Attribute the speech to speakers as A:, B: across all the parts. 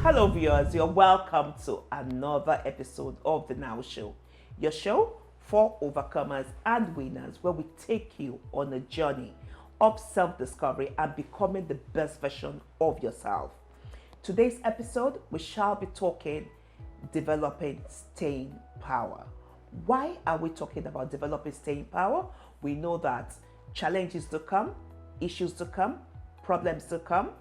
A: Hello viewers, you're welcome to another episode of the Now Show, your show for overcomers and winners, where we take you on a journey of self-discovery and becoming the best version of yourself. Today's episode, we shall be talking developing staying power. Why are we talking about developing staying power? We know that challenges to come, issues to come, problems to come,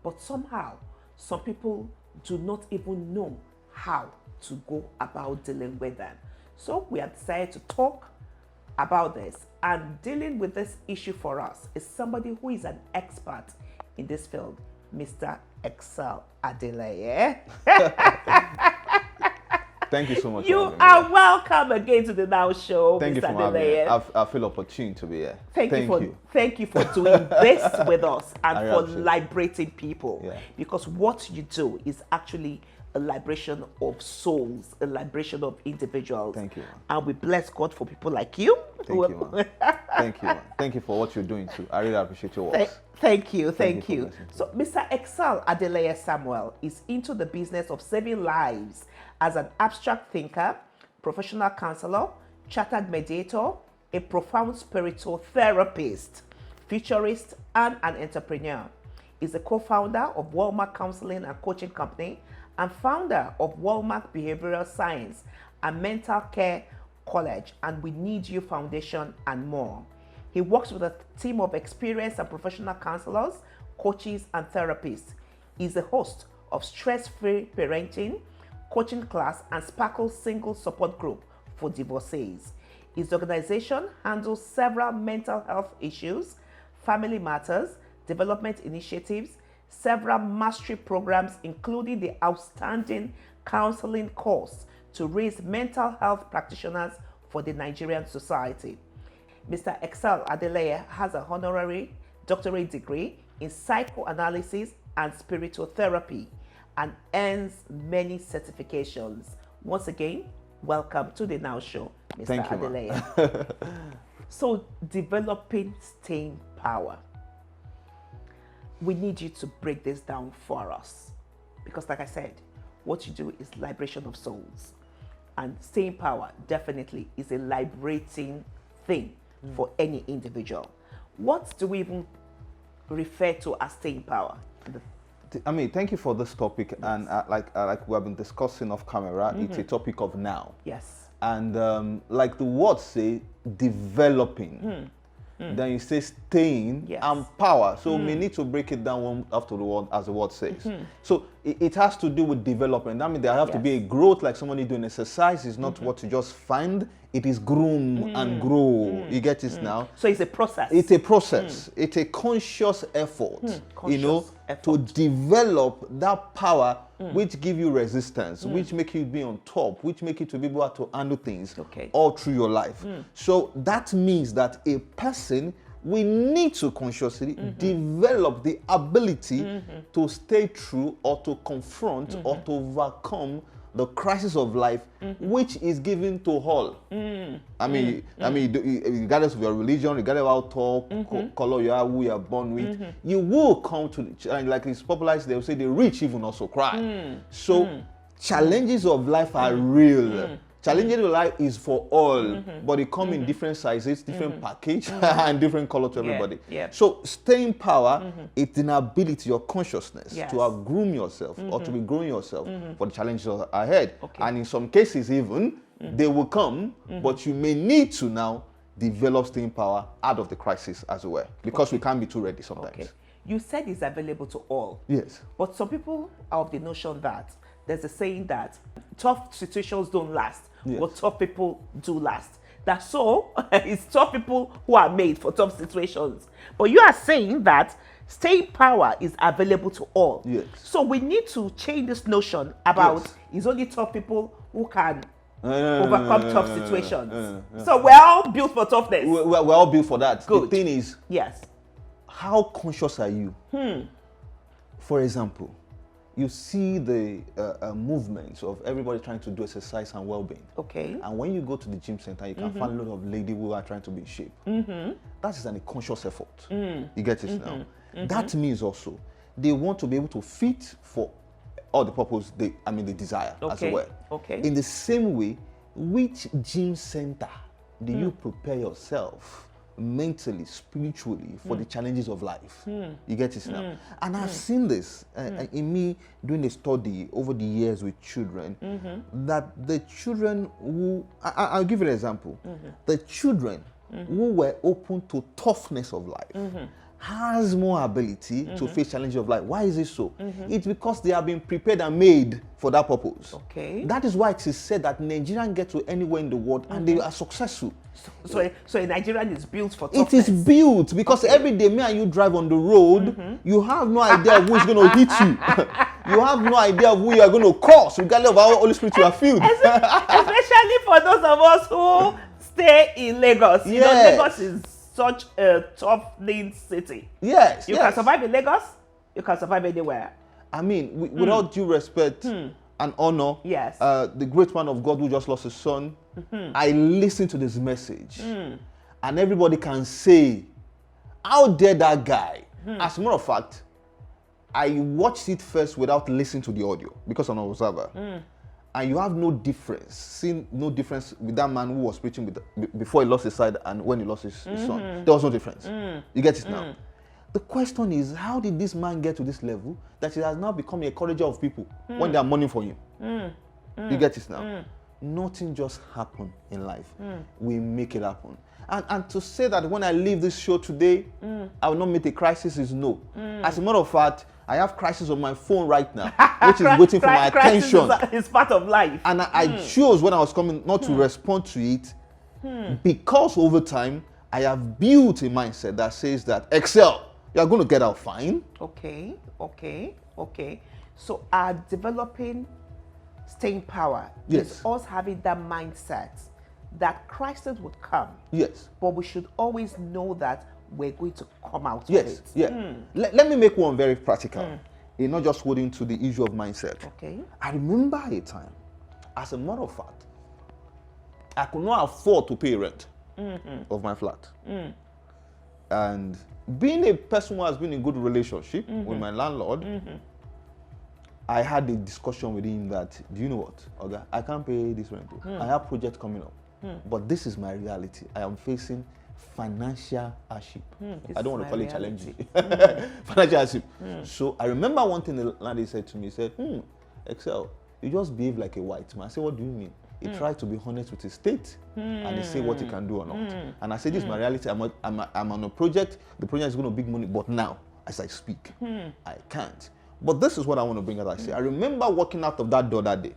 A: but somehow some people do not even know how to go about dealing with them. So we have decided to talk about this, and dealing with this issue for us is somebody who is an expert in this field, Mr. Excel Adeleye.
B: Thank you so much.
A: You are welcome again to the Now Show,
B: Thank
A: Mr.
B: you for having me.
A: Adeleye.
B: I feel opportune to be here.
A: Thank you for doing this with us and
B: I
A: for
B: appreciate it.
A: liberating people.
B: Yeah.
A: Because what you do is actually a liberation of souls, a liberation of individuals.
B: Thank you.
A: And we bless God for people like you.
B: Thank you, man. Thank you, man. Thank you for what you're doing too. I really appreciate your work.
A: Thank you.
B: Thank you
A: So, Mr. Excel Adeleye Samuel is into the business of saving lives as an abstract thinker, professional counselor, chartered mediator, a profound spiritual therapist, futurist, and an entrepreneur. He's a co-founder of Walmart Counseling and Coaching Company and founder of Walmart Behavioral Science and Mental Care College and We Need You Foundation and more. He works with a team of experienced and professional counselors, coaches, and therapists. He's the host of Stress-Free Parenting, coaching class, and Sparkle Single Support Group for divorcees. His organization handles several mental health issues, family matters, development initiatives, several mastery programs, including the outstanding counseling course to raise mental health practitioners for the Nigerian society. Mr. Excel Adeleye has a honorary doctorate degree in psychoanalysis and spiritual therapy and earns many certifications. Once again, welcome to the Now Show, Mr.
B: Thank you,
A: Adeleye. So, developing staying power. We need you to break this down for us. Because like I said, what you do is liberation of souls. And staying power definitely is a liberating thing for any individual. What do we even refer to as staying power?
B: I mean, thank you for this topic. Yes. And like we have been discussing off camera, it's a topic of now.
A: Yes.
B: And like the words say, developing. Then you say staying and power. So we need to break it down one after the word, as the word says. So it has to do with development. I mean, there have to be a growth, like somebody doing exercise. It's not what you just find. It is groom and grow. You get it now?
A: So it's a process.
B: It's a process. It's a conscious effort, to develop that power which give you resistance, which make you be on top, which make you to be able to handle things all through your life. So that means that a person will need to consciously develop the ability to stay true or to confront or to overcome the crisis of life, which is given to all. I mean, regardless of your religion, regardless of how tall, color you are, who you are born with, you will come to, like it's popular, they will say the rich even also cry. So challenges of life are real. Challenges of life is for all, but it come in different sizes, different package, and different color to everybody. So staying power, it's an ability, your consciousness, to outgroom yourself or to be growing yourself for the challenges ahead. And in some cases even, they will come, but you may need to now develop staying power out of the crisis as well, because we can't be too ready sometimes.
A: You said it's available to all.
B: Yes.
A: But some people are of the notion that there's a saying that tough situations don't last, but tough people do last. That's so, it's tough people who are made for tough situations. But you are saying that staying power is available to all.
B: Yes.
A: So we need to change this notion about it's only tough people who can overcome tough situations. So we're all built for toughness.
B: We're all built for that.
A: Good.
B: The thing is, how conscious are you? For example, you see the movements of everybody trying to do exercise and well-being.
A: Okay.
B: And when you go to the gym center, you can find a lot of ladies who are trying to be in shape. That is a conscious effort. You get it now? That means also they want to be able to fit for or the purpose they desire as well.
A: Okay.
B: In the same way, which gym center do you prepare yourself mentally, spiritually for the challenges of life? You get it now? And I've seen this in me doing a study over the years with children, that the children who, I'll give you an example, the children who were open to toughness of life has more ability to face challenges of life. Why is it so? It's because they have been prepared and made for that purpose.
A: Okay.
B: That is why it is said that Nigerians get to anywhere in the world and they are successful.
A: So a Nigerian is built for toughness.
B: It is built because every day me and you drive on the road, you have no idea of who is going to hit you. You have no idea of who you are going to cause, regardless of how Holy Spirit you are filled.
A: Especially for those of us who stay in Lagos. You know, Lagos is such a tough-living city.
B: Yes.
A: You can survive in Lagos, you can survive anywhere.
B: I mean, with all due respect and honor,
A: yes,
B: the great man of God who just lost his son, I listened to this message, and everybody can say, how dare that guy? As a matter of fact, I watched it first without listening to the audio because I'm an observer. And you have no difference, seen no difference with that man who was preaching before he lost his sight and when he lost his son. There was no difference. You get it now? The question is, how did this man get to this level that he has now become a encourager of people when they are mourning for him? You get it now? Nothing just happened in life. We make it happen. And to say that when I leave this show today, I will not meet a crisis is no. As a matter of fact, I have crisis on my phone right now, which is waiting for my attention.
A: It's part of life.
B: And I chose when I was coming not to respond to it because over time, I have built a mindset that says that, Excel, you're going to get out fine.
A: Okay. So developing staying power is us having that mindset that crisis would come.
B: Yes.
A: But we should always know that we're going to come out of it.
B: Let me make one very practical. You're not just holding to the issue of mindset.
A: Okay.
B: I remember a time, as a matter of fact, I could not afford to pay rent of my flat. And being a person who has been in good relationship with my landlord, I had a discussion with him that, do you know what, Oga, I can't pay this rent. I have projects coming up. But this is my reality. I am facing financial hardship. I don't want to call it challenging. Financial hardship. So I remember one thing the landlady said to me. He said, Excel, you just behave like a white man. I said, what do you mean? He tried to be honest with his state and he said what he can do or not. And I said, this is my reality. I'm on a project. The project is going to big money. But now, as I speak, I can't. But this is what I want to bring out. I say, I remember walking out of that door that day.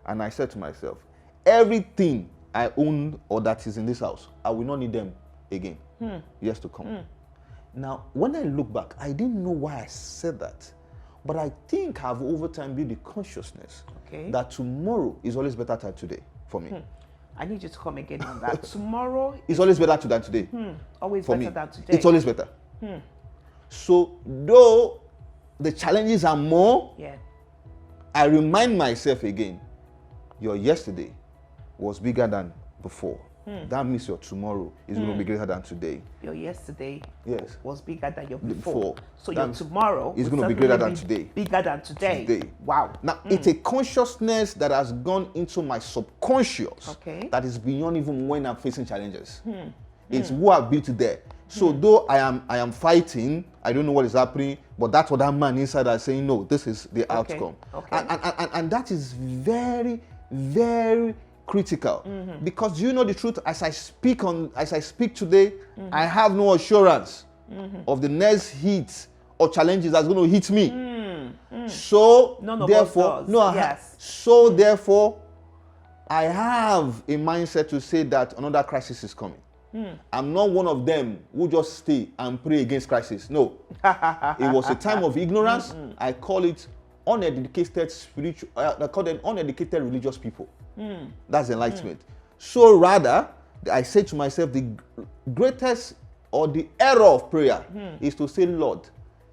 B: And I said to myself, everything I own or that is in this house, I will not need them again. Years to come. Now, when I look back, I didn't know why I said that. But I think I've over time built the consciousness that tomorrow is always better than today for me.
A: I need you to come again on that. Tomorrow
B: is always better than today.
A: Always
B: for
A: better
B: me.
A: than today.
B: It's always better. So, though the challenges are more, I remind myself again, your yesterday was bigger than before. That means your tomorrow is going to be greater than today.
A: Your yesterday was bigger than your
B: before.
A: before. So your tomorrow
B: is going to be greater than today.
A: Bigger than today. Wow.
B: Now, it's a consciousness that has gone into my subconscious that is beyond even when I'm facing challenges. It's who I've built there. So though I am fighting, I don't know what is happening, but that's what that man inside is saying, no, this is the outcome. And that is very, very critical. Because you know the truth, as I speak today, I have no assurance of the next hit or challenges that's going to hit me. So therefore, I have a mindset to say that another crisis is coming. I'm not one of them who just stay and pray against crisis. No. It was a time of ignorance. I call it uneducated spiritual, I call them uneducated religious people. That's enlightenment. So rather, I say to myself, the greatest or the error of prayer is to say, Lord,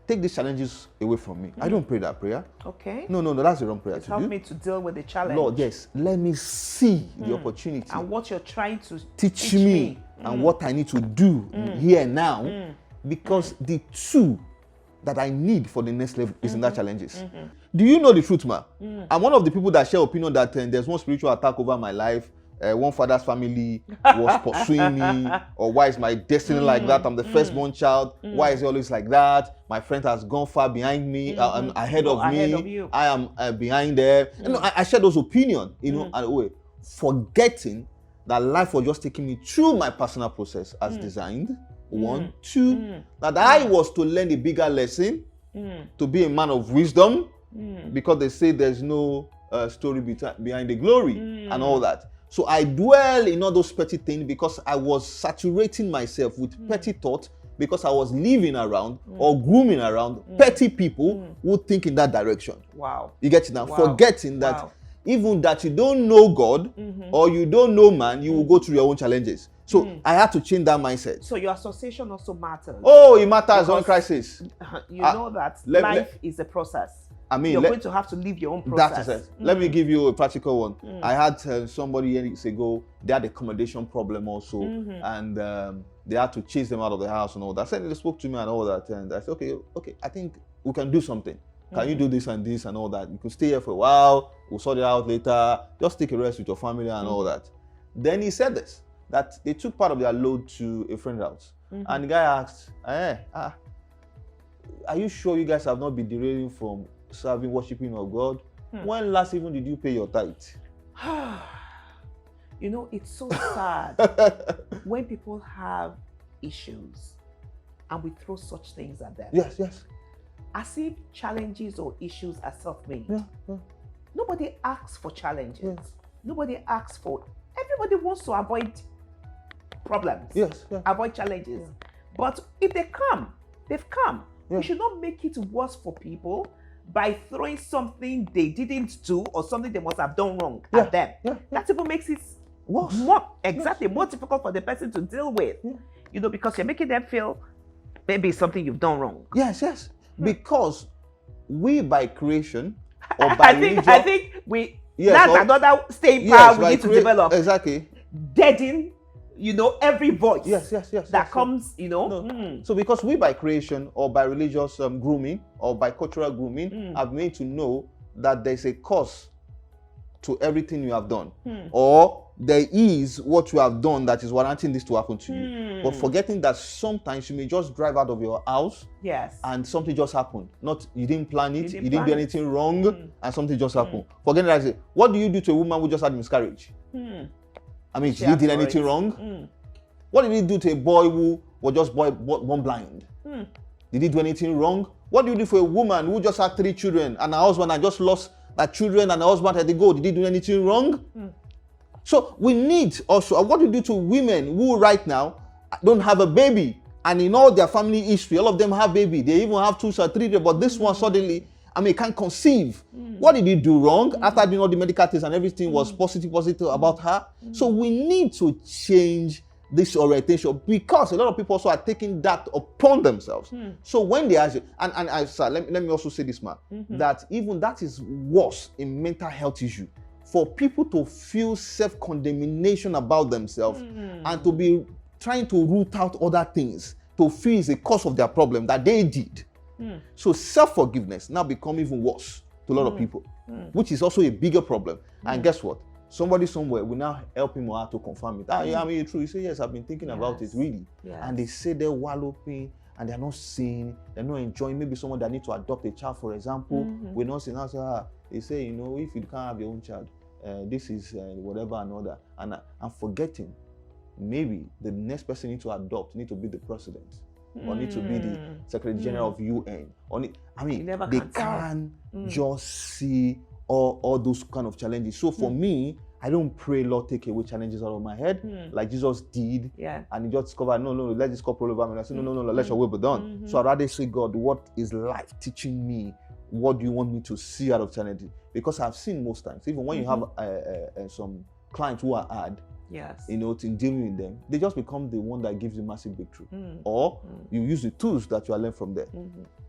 B: take these challenges away from me. I don't pray that prayer. No, that's the wrong prayer to do.
A: Help me to deal with the challenge.
B: Lord, yes, let me see the opportunity.
A: And what you're trying to
B: teach me and what I need to do here and now. Because the two that I need for the next level is in that challenges. Do you know the truth, ma? I'm one of the people that share opinion that there's one spiritual attack over my life. One father's family was pursuing me, or why is my destiny like that? I'm the firstborn child. Why is it always like that? My friend has gone far behind me, ahead of me. I am behind there. You know, I share those opinions, you know, and way forgetting that life was just taking me through my personal process as designed. One, two, that I was to learn a bigger lesson, to be a man of wisdom, because they say there's no story behind the glory and all that. So I dwell in all those petty things because I was saturating myself with petty thoughts, because I was living around or grooming around petty people who think in that direction.
A: Wow.
B: You get it now? Wow. Forgetting that even that you don't know God or you don't know man, you will go through your own challenges. So I had to change that mindset.
A: So your association also matters.
B: Oh, it matters on crisis.
A: You know that life is a process. I mean, you're going to have to live your own process.
B: That is it. Let me give you a practical one. I had somebody years ago, they had accommodation problem also, and they had to chase them out of the house and all that. So they spoke to me and all that, and I said, okay, I think we can do something. Can you do this and all that? You can stay here for a while, we'll sort it out later, just take a rest with your family and all that. Then he said this, that they took part of their load to a friend's house. And the guy asked, are you sure you guys have not been derailing from serving, worshiping of God? When last even did you pay your tithe?
A: You know, it's so sad when people have issues and we throw such things at them.
B: Yes.
A: As if challenges or issues are self-made. Nobody asks for challenges. Nobody asks for. Everybody wants to avoid problems. Avoid challenges. But if they come, they've come. We should not make it worse for people by throwing something they didn't do or something they must have done wrong at them. That even makes it worse. More difficult for the person to deal with. You know, because you're making them feel maybe it's something you've done wrong.
B: Yes. Because we by creation or by religion,
A: I think that's another staying power we need to develop.
B: Exactly.
A: Deaden, you know, every voice that comes, you know.
B: No. So because we by creation or by religious grooming or by cultural grooming have made to know that there's a cause to everything you have done, or there is what you have done that is warranting this to happen to you. But forgetting that sometimes you may just drive out of your house and something just happened. Not you didn't plan it, you didn't do anything wrong, and something just happened. Forgetting that, I say, what do you do to a woman who just had miscarriage? I mean, did he do anything wrong? What did he do to a boy who was just born blind? Did he do anything wrong? What do you do for a woman who just had 3 children and her husband had just lost her children and her husband had to go? Did he do anything wrong? So we need also, what do you do to women who right now don't have a baby, and in all their family history, all of them have baby. They even have 2 or 3, but this one suddenly, I mean, can't conceive. What did he do wrong? After doing all the medical tests and everything was positive about her. So we need to change this orientation, because a lot of people also are taking that upon themselves. So when they ask you, and sir, let me also say this, man, that even that is worse in mental health issue, for people to feel self-condemnation about themselves and to be trying to root out other things to feel is a cause of their problem that they did. So self-forgiveness now become even worse to a lot of people, which is also a bigger problem. And guess what? Somebody somewhere will now help him or her to confirm it. I mean, it's true. You say, yes, I've been thinking about it, really. And they say they're wallowing and they're not seeing, they're not enjoying. Maybe someone that needs to adopt a child, for example, we're not saying, they say, you know, if you can't have your own child, this is whatever and all that. And I'm forgetting, maybe the next person need to adopt, need to be the president, or need to be the Secretary General of UN. I mean, they can just see all those kind of challenges. So for me, I don't pray, Lord, take away challenges out of my head, like Jesus did. And he just discovered, no, let this cup roll over me. And I said, no, let your will be done. So I'd rather say, God, what is life teaching me? What do you want me to see out of challenges? Because I've seen most times, even when you have some clients who are hard, you know, in dealing with them, they just become the one that gives you massive breakthrough. Or you use the tools that you are learned from there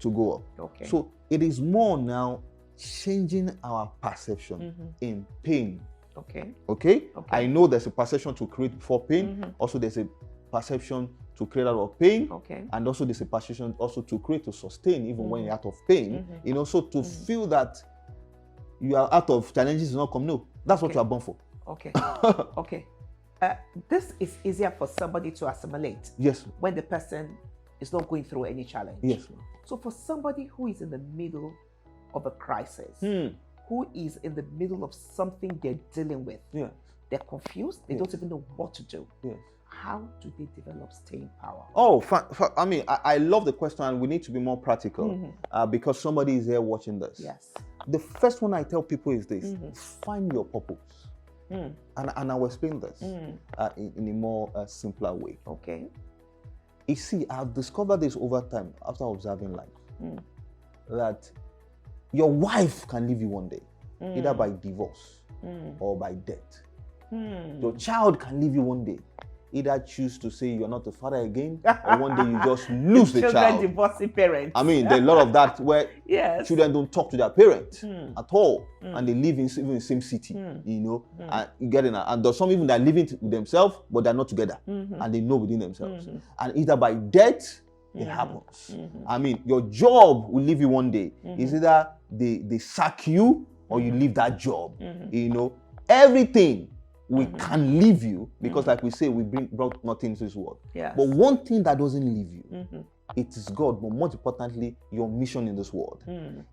B: to go up. So it is more now changing our perception in pain. Okay. I know there's a perception to create before pain. Also, there's a perception to create out of pain.
A: Okay.
B: And also there's a perception also to create, to sustain, even when you're out of pain. You know, so to feel that you are out of challenges is not come. No, that's what you are born for.
A: Okay. Okay. This is easier for somebody to assimilate.
B: Yes.
A: When the person is not going through any challenge.
B: Yes.
A: So for somebody who is in the middle of a crisis, who is in the middle of something they're dealing with, they're confused, they don't even know what to do.
B: Yes.
A: How do they develop staying power?
B: Oh, I mean, I love the question, and we need to be more practical because somebody is there watching this.
A: Yes.
B: The first one I tell people is this: find your purpose. And I will explain this in a more simpler way.
A: Okay.
B: You see, I've discovered this over time after observing life, that your wife can leave you one day, either by divorce or by death. Your child can leave you one day, either choose to say you're not the father again, or one day you just lose the child.
A: Children divorcing parents.
B: I mean, there's a lot of that where children don't talk to their parents at all, and they live even in the same city, you know, and you get it. And there's some even that are living with themselves, but they're not together, and they know within themselves. And either by death, it happens. I mean, your job will leave you one day. It's either they sack you or you leave that job. You know, everything we can leave you because, like we say, we brought nothing into this world.
A: Yes.
B: But one thing that doesn't leave you, it is God. But more importantly, your mission in this world.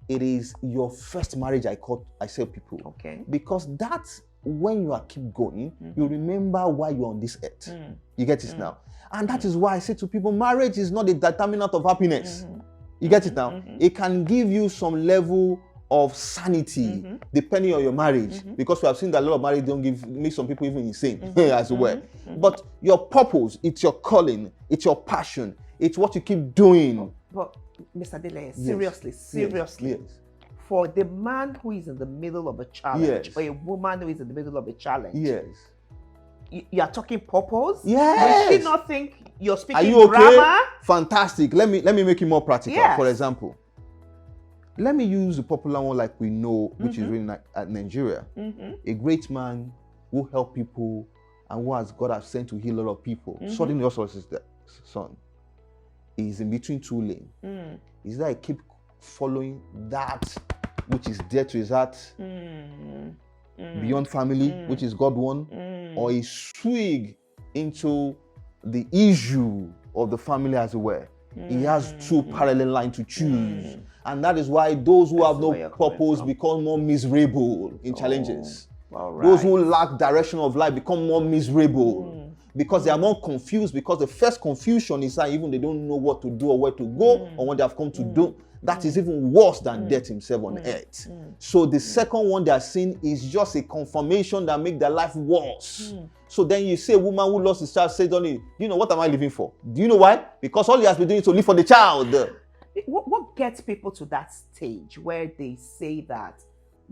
B: It is your first marriage. I tell people.
A: Okay.
B: Because that's when you are keep going, you remember why you're on this earth. You get it now, and that is why I say to people, marriage is not a determinant of happiness. You get it now. It can give you some level of sanity depending on your marriage, because we have seen that a lot of marriage don't make some people even insane as well. But your purpose, it's your calling, it's your passion, it's what you keep doing.
A: But Mr. Adeleye, seriously,
B: yes.
A: For the man who is in the middle of a challenge, or a woman who is in the middle of a challenge, you are talking purpose.
B: Yes.
A: Does she not think you're speaking
B: Are you okay?
A: grammar?
B: Fantastic. Let me make it more practical.
A: Yes.
B: For example, let me use a popular one like we know, which is really at Nigeria. A great man who helped people and who God has sent to heal a lot of people. Suddenly also his son is in between two lanes. Is that he keep following that which is dear to his heart, beyond family, which is God one, or he swing into the issue of the family as well. He has two parallel lines to choose. And that is why those who have no purpose become more miserable in challenges.
A: Right.
B: Those who lack direction of life become more miserable because they are more confused, because the first confusion is that even they don't know what to do or where to go or what they have come to do. That is even worse than death himself on earth. So the second one they are seeing is just a confirmation that makes their life worse. So then you say a woman who lost his child says, "Donnie, you know what am I living for?" Do you know why? Because all he has been doing is to live for the child.
A: What gets people to that stage where they say that,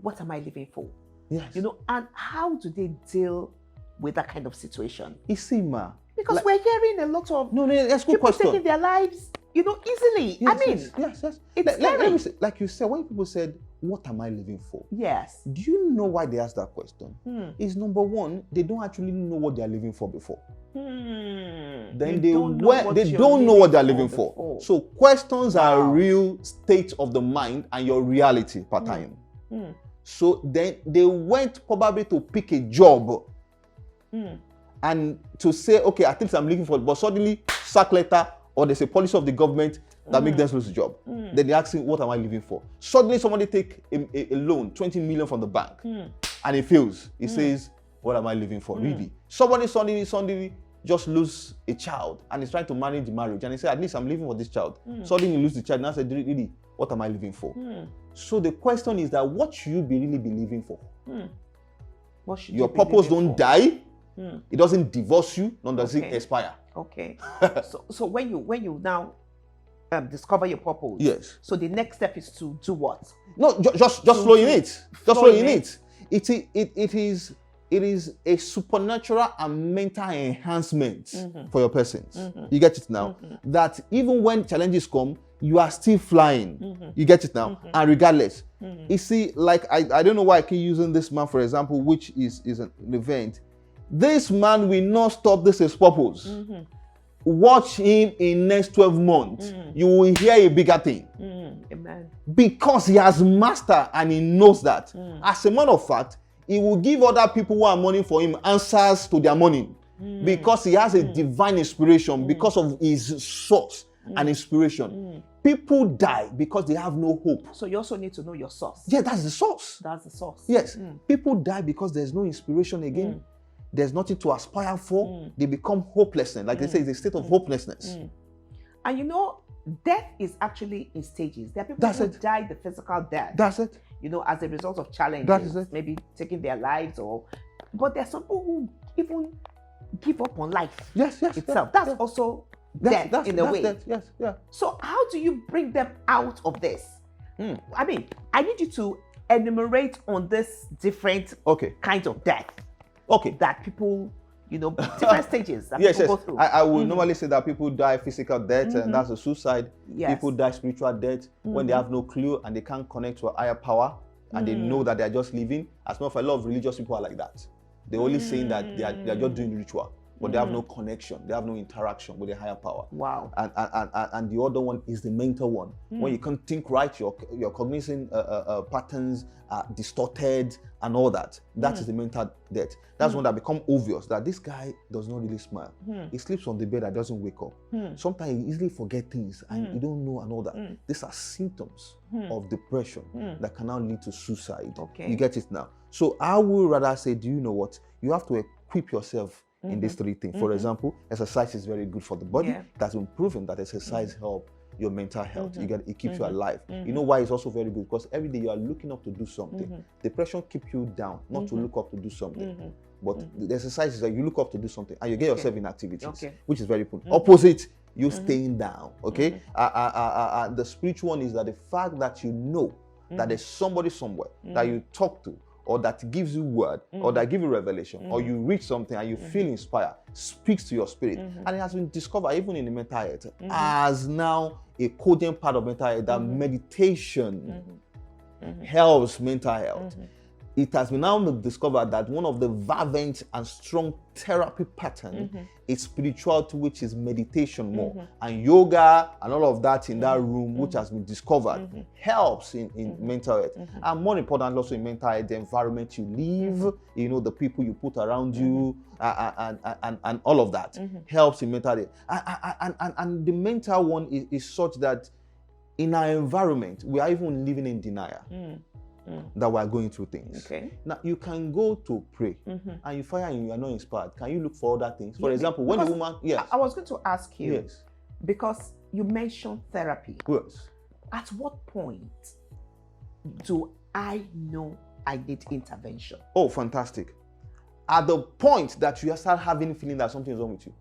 A: what am I living for?
B: Yes.
A: You know, and how do they deal with that kind of situation?
B: You see, ma.
A: Because we're hearing a lot of
B: that's good
A: people
B: question.
A: taking their lives, you know, easily.
B: Yes,
A: I mean,
B: yes.
A: It's
B: let me say, like you said, when people said, "What am I living for?"
A: Yes.
B: Do you know why they asked that question? Is number one, they don't actually know what they are living for before. Then they don't know what they are living for. So questions are real state of the mind and your reality per time. So then they went probably to pick a job and to say, okay, at least I'm looking for it, but suddenly sack letter or there's a policy of the government that makes them lose the job. Then they're asking, what am I living for? Suddenly somebody take a loan, 20 million from the bank, and it fails. He says, what am I living for, really? Somebody suddenly just lose a child and is trying to manage the marriage, and he said, at least I'm living for this child. Suddenly you lose the child, and I said, really, what am I living for? So the question is that, what should you really be living for? Your purpose don't die. It doesn't divorce you, nor does it expire.
A: Okay. so when you now discover your purpose,
B: yes.
A: So the next step is to do what?
B: No, just flow in it. Just flow in it. It is a supernatural and mental enhancement for your persons. You get it now? That even when challenges come, you are still flying. You get it now? And regardless. You see, like, I don't know why I keep using this man, for example, which is an event. This man will not stop this his purpose. watch him in next 12 months, you will hear a bigger thing.
A: Amen.
B: Because he has mastered and he knows that. As a matter of fact, he will give other people who are mourning for him answers to their mourning. Because he has a divine inspiration, because of his source and inspiration. People die because they have no hope.
A: So you also need to know your source.
B: Yeah, that's the source.
A: That's the source.
B: Yes. People die because there's no inspiration again. There's nothing to aspire for. They become hopelessness. Like they say, it's a state of hopelessness.
A: And you know, death is actually in stages. There are people who die the physical death.
B: That's it.
A: You know, as a result of challenges.
B: That is it.
A: Maybe taking their lives but there are some people who even give up on life itself. That's also death in a way.
B: Death. Yes, yeah.
A: So how do you bring them out of this? I mean, I need you to enumerate on this different kinds of death. That people, you know, different stages that people go through.
B: I would normally say that people die physical death, and that's a suicide. People die spiritual death when they have no clue and they can't connect to a higher power, and they know that they are just living. As much as a lot of religious people are like that. They're only saying that they are just doing ritual, but they have no connection, they have no interaction with a higher power.
A: Wow.
B: And the other one is the mental one. When you can't think right, your cognition patterns are distorted and all that. That is the mental death. That's one that become obvious, that this guy does not really smile. He sleeps on the bed and doesn't wake up. Sometimes he easily forget things and you don't know and all that. These are symptoms of depression that can now lead to suicide. You get it now? So I would rather say, do you know what? You have to equip yourself in these three things. For example, exercise is very good for the body. That's been proven that exercise helps your mental health. It keeps you alive. You know why it's also very good? Because every day you are looking up to do something. Depression keeps you down, not to look up to do something. But the exercise is that you look up to do something and you get yourself in activities, which is very important. Opposite, you staying down. The spiritual one is that the fact that you know that there's somebody somewhere that you talk to, or that gives you word, or that give you revelation, or you read something and you feel inspired, speaks to your spirit. And it has been discovered even in the mental health as now a cogent part of mental health, that meditation helps mental health. It has been now discovered that one of the fervent and strong therapy patterns is spirituality, which is meditation more. And yoga and all of that in that room, which has been discovered, helps in mental health. And more important also in mental health, the environment you live, you know, the people you put around you, and all of that helps in mental health. And the mental one is such that in our environment, we are even living in denial. That we are going through things. Now you can go to pray and you find and you are not inspired. Can you look for other things? For example, when a woman,
A: I was going to ask you, because you mentioned therapy. At what point do I know I need intervention?
B: Oh, fantastic! At the point that you start having feeling that something is wrong with you,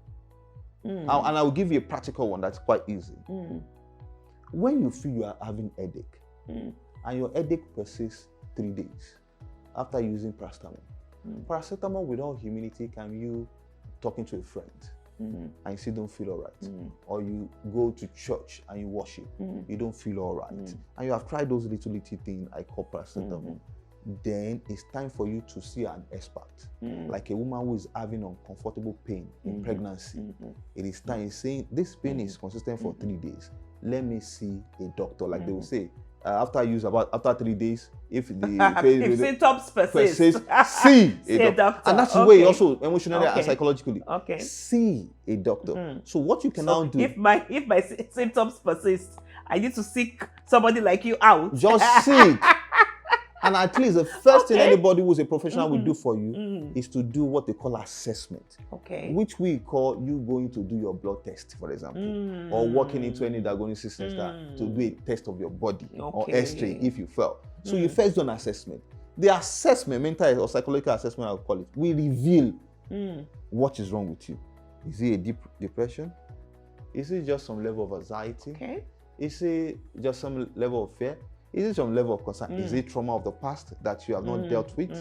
B: and I will give you a practical one that's quite easy. When you feel you are having headache. And your headache persists 3 days after using paracetamol. Paracetamol without humility, can you talking to a friend and you still don't feel all right? Or you go to church and you worship, you don't feel all right. And you have tried those little things I call paracetamol. Then it's time for you to see an expert, like a woman who is having uncomfortable pain in pregnancy. It is time. It's saying this pain is consistent for 3 days. Let me see a doctor, like they will say. After 3 days, if the
A: if symptoms persist,
B: see a doctor. And that's the way also emotionally and psychologically. See a doctor. So what you can now do,
A: if my symptoms persist, I need to seek somebody like you out.
B: Just seek. And at least the first thing anybody who's a professional will do for you is to do what they call assessment. Which we call you going to do your blood test, for example, or walking into any diagnostic center to do a test of your body or X-ray if you fell. So you first do an assessment. The assessment, mental or psychological assessment, I'll call it, will reveal what is wrong with you. Is it a deep depression? Is it just some level of anxiety? Is it just some level of fear? Is it some level of concern? Is it trauma of the past that you have not dealt with?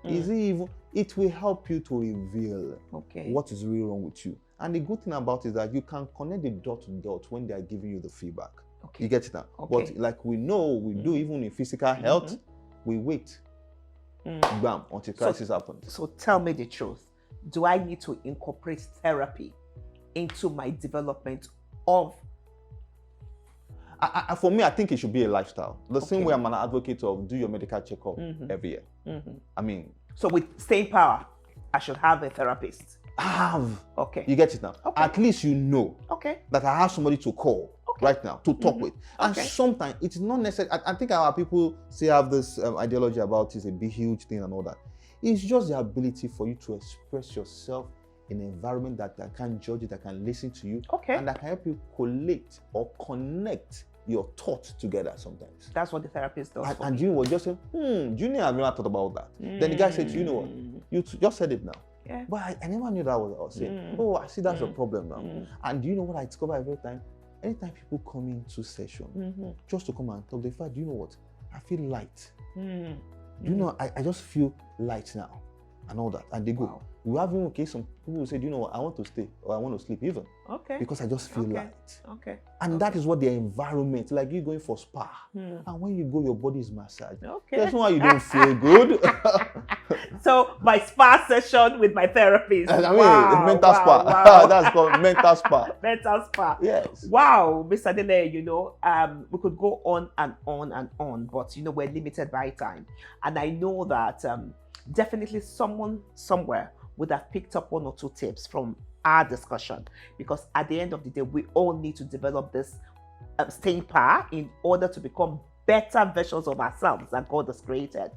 B: Is it even, it will help you to reveal what is really wrong with you. And the good thing about it is that you can connect the dot to dot when they are giving you the feedback. You get it now? But like we know, we do even in physical health, we wait, bam, until crisis happens.
A: So tell me the truth. Do I need to incorporate therapy into my development of?
B: For me, I think it should be a lifestyle. The same way I'm an advocate of do your medical checkup every year. I mean,
A: so with staying power, I should have a therapist.
B: Okay. You get it now.
A: Okay.
B: At least you know that I have somebody to call right now to talk with. And sometimes it's not necessary. I think our people still have this ideology about it's a big, huge thing and all that. It's just the ability for you to express yourself in an environment that can judge you, that can listen to you, and that can help you collate or connect your thoughts together sometimes.
A: That's what the therapist does.
B: And you will just say, Junior, I've never thought about that. Then the guy said, you know what? You just said it now.
A: Yeah.
B: But I never knew that was what I was saying. Oh, I see that's a problem now. And do you know what I discover every time? Anytime people come into session, just to come and talk, they find, do you know what? I feel light. Do you know, I just feel light now and all that. And they go. We have even some people who say, do you know what? I want to stay or I want to sleep even. Because I just feel light. And that is what the environment, like you going for spa. And when you go, your body is massaged. That's why you don't feel good.
A: So my spa session with my therapist.
B: I mean, mental spa. That's called mental spa.
A: Mental spa.
B: Yes.
A: Wow, Mr. Adeleye, you know, we could go on and on and on, but you know, we're limited by time. And I know that definitely someone somewhere would have picked up 1 or 2 tips from our discussion, because at the end of the day, we all need to develop this staying power in order to become better versions of ourselves that God has created.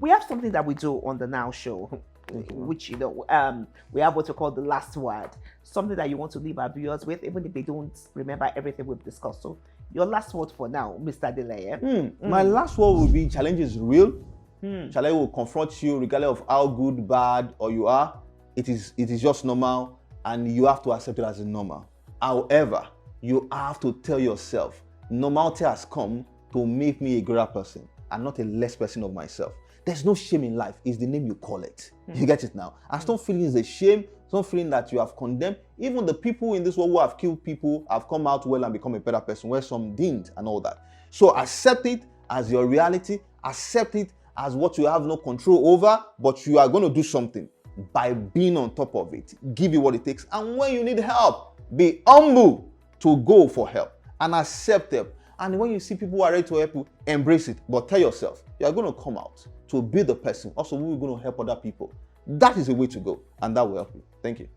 A: We have something that we do on the Now Show, which, you know, we have what we call the last word, something that you want to leave our viewers with, even if they don't remember everything we've discussed. So your last word for now, Mr. Adeleye.
B: My last word will be challenge is real. Challenge will confront you regardless of how good, bad, or you are. It is just normal, and you have to accept it as a normal. However, you have to tell yourself, normality has come to make me a greater person and not a less person of myself. There's no shame in life. It's the name you call it. You get it now? And stop feeling it's a shame. Stop feeling that you have condemned. Even the people in this world who have killed people have come out well and become a better person, where some didn't and all that. So accept it as your reality. Accept it as what you have no control over, but you are going to do something by being on top of it. Give you what it takes. And when you need help, be humble to go for help and accept help. And when you see people who are ready to help you, embrace it. But tell yourself, you are going to come out to be the person also who is going to help other people. That is the way to go, and that will help you. Thank you.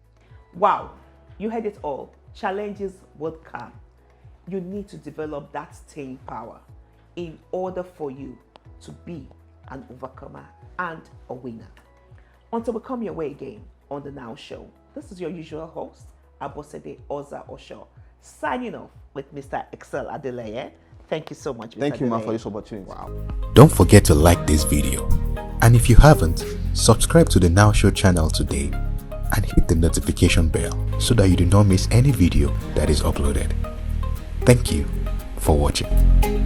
A: Wow, you heard it all. Challenges will come. You need to develop that staying power in order for you to be an overcomer and a winner. Until we come your way again on the Now Show, this is your usual host, Abosede Oza Osho, signing off with Mr. Excel Adeleye. Thank you so much, Mr.
B: Thank you, man,
A: Adeleye.
B: for this opportunity.
A: Wow.
C: Don't forget to like this video. And if you haven't, subscribe to the Now Show channel today and hit the notification bell so that you do not miss any video that is uploaded. Thank you for watching.